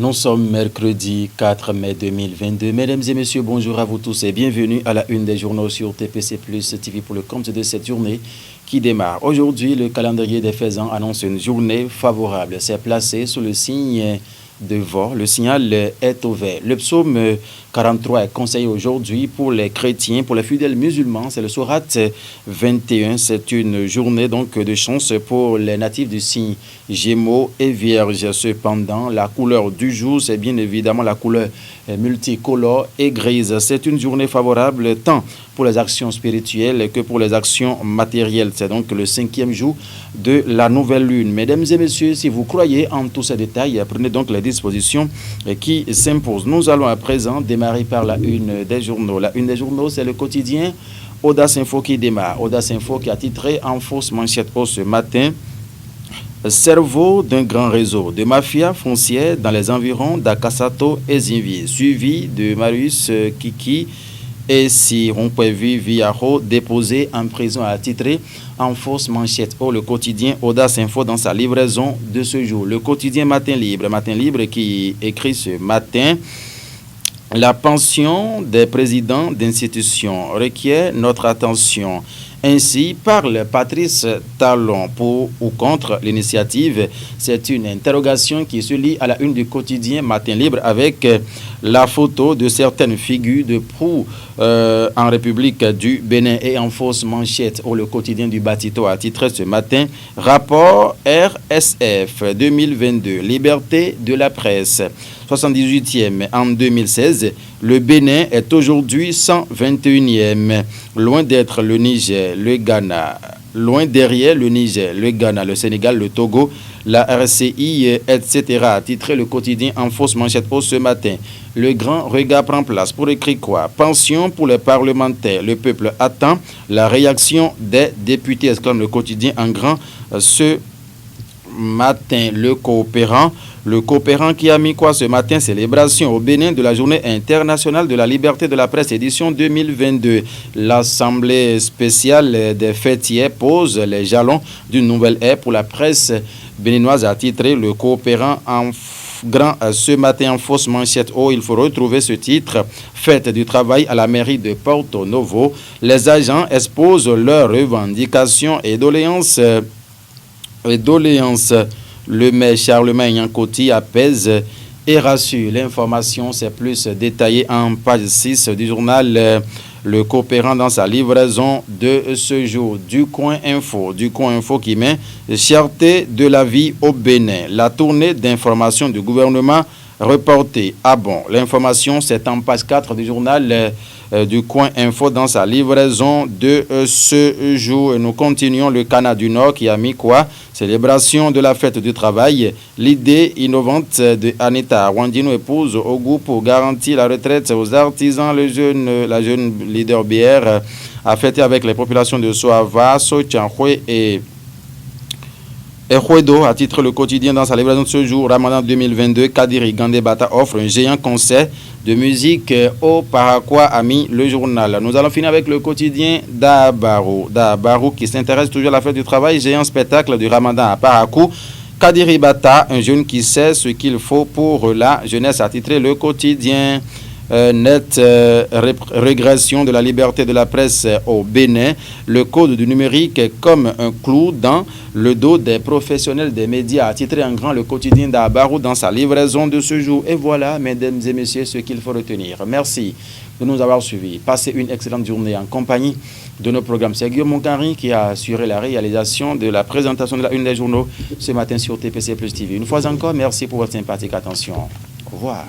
Nous sommes mercredi 4 mai 2022. Mesdames et messieurs, bonjour à vous tous et bienvenue à la une des journaux sur TPC Plus TV pour le compte de cette journée qui démarre. Aujourd'hui, le calendrier des faisans annonce une journée favorable. C'est placé sous le signe de Vent. Le signal est au vert. Le psaume 43 est conseillé aujourd'hui pour les chrétiens, pour les fidèles musulmans. C'est le sourate 21. C'est une journée donc de chance pour les natifs du signe Gémeaux et Vierge. Cependant, la couleur du jour, c'est bien évidemment la couleur multicolore et grise. C'est une journée favorable tant pour les actions spirituelles que pour les actions matérielles. C'est donc le 5e jour de la nouvelle lune. Mesdames et messieurs, si vous croyez en tous ces détails, prenez donc les dispositions qui s'imposent. Nous allons à présent démarrer par la une des journaux. La une des journaux, c'est le quotidien Audace Info qui démarre. Audace Info qui a titré en fausse manchette ce matin: cerveau d'un grand réseau de mafia foncière dans les environs d'Akasato et Zinvi, suivi de Marius Kiki et si on peut vivre Viaro déposé en prison, à titrer en fausse manchette le quotidien Audace Info dans sa livraison de ce jour. Le quotidien Matin Libre qui écrit ce matin: la pension des présidents d'institutions requiert notre attention. Ainsi parle Patrice Talon pour ou contre l'initiative. C'est une interrogation qui se lie à la une du quotidien Matin Libre avec la photo de certaines figures de proue en République du Bénin et en fausse manchette. Le quotidien du Batito a titré ce matin: rapport RSF 2022, liberté de la presse. 78e en 2016, le Bénin est aujourd'hui 121e, loin d'être le Niger, le Ghana, loin derrière le Niger, le Ghana, le Sénégal, le Togo, la RCI, etc. a titré le quotidien en fausse manchette ce matin. Le grand regard prend place pour écrire quoi? Pension pour les parlementaires. Le peuple attend la réaction des députés, exclame le quotidien en grand ce matin. Le coopérant qui a mis quoi ce matin? Célébration au Bénin de la journée internationale de la liberté de la presse édition 2022. L'Assemblée spéciale des fêtiers pose les jalons d'une nouvelle ère pour la presse béninoise, a titré le coopérant en grand ce matin en fausse manchette. Il faut retrouver ce titre: fête du travail à la mairie de Porto Novo. Les agents exposent leurs revendications et doléances. Le maire Charlemagne Yankoti apaise et rassure. L'information, c'est plus détaillé en page 6 du journal Le Coopérant dans sa livraison de ce jour. Du Coin Info qui met cherté de la vie au Bénin. La tournée d'information du gouvernement reportée. L'information, c'est en page 4 du journal du Coin Info dans sa livraison de ce jour. Nous continuons le Canada du Nord qui a mis quoi? Célébration de la fête du travail. L'idée innovante de Anita Wandino épouse au goût pour garantir la retraite aux artisans. La jeune leader BR a fêté avec les populations de Soava, Sotianhue et Huedo, a titré le quotidien dans sa livraison de ce jour. Ramadan 2022, Kadiri Gandebata offre un géant concert de musique au Paraguay, a mis le journal. Nous allons finir avec le quotidien Dabarou qui s'intéresse toujours à la fête du travail. Géant spectacle du Ramadan à Parakou. Kadiri Bata, un jeune qui sait ce qu'il faut pour la jeunesse, a titré le quotidien. Régression de la liberté de la presse au Bénin. Le code du numérique est comme un clou dans le dos des professionnels des médias, a titré en grand le quotidien d'Abarou dans sa livraison de ce jour. Et voilà, mesdames et messieurs, ce qu'il faut retenir. Merci de nous avoir suivis. Passez une excellente journée en compagnie de nos programmes. C'est Guillaume Moncari qui a assuré la réalisation de la présentation de la une des journaux ce matin sur TPC Plus TV. Une fois encore, merci pour votre sympathique attention. Au revoir.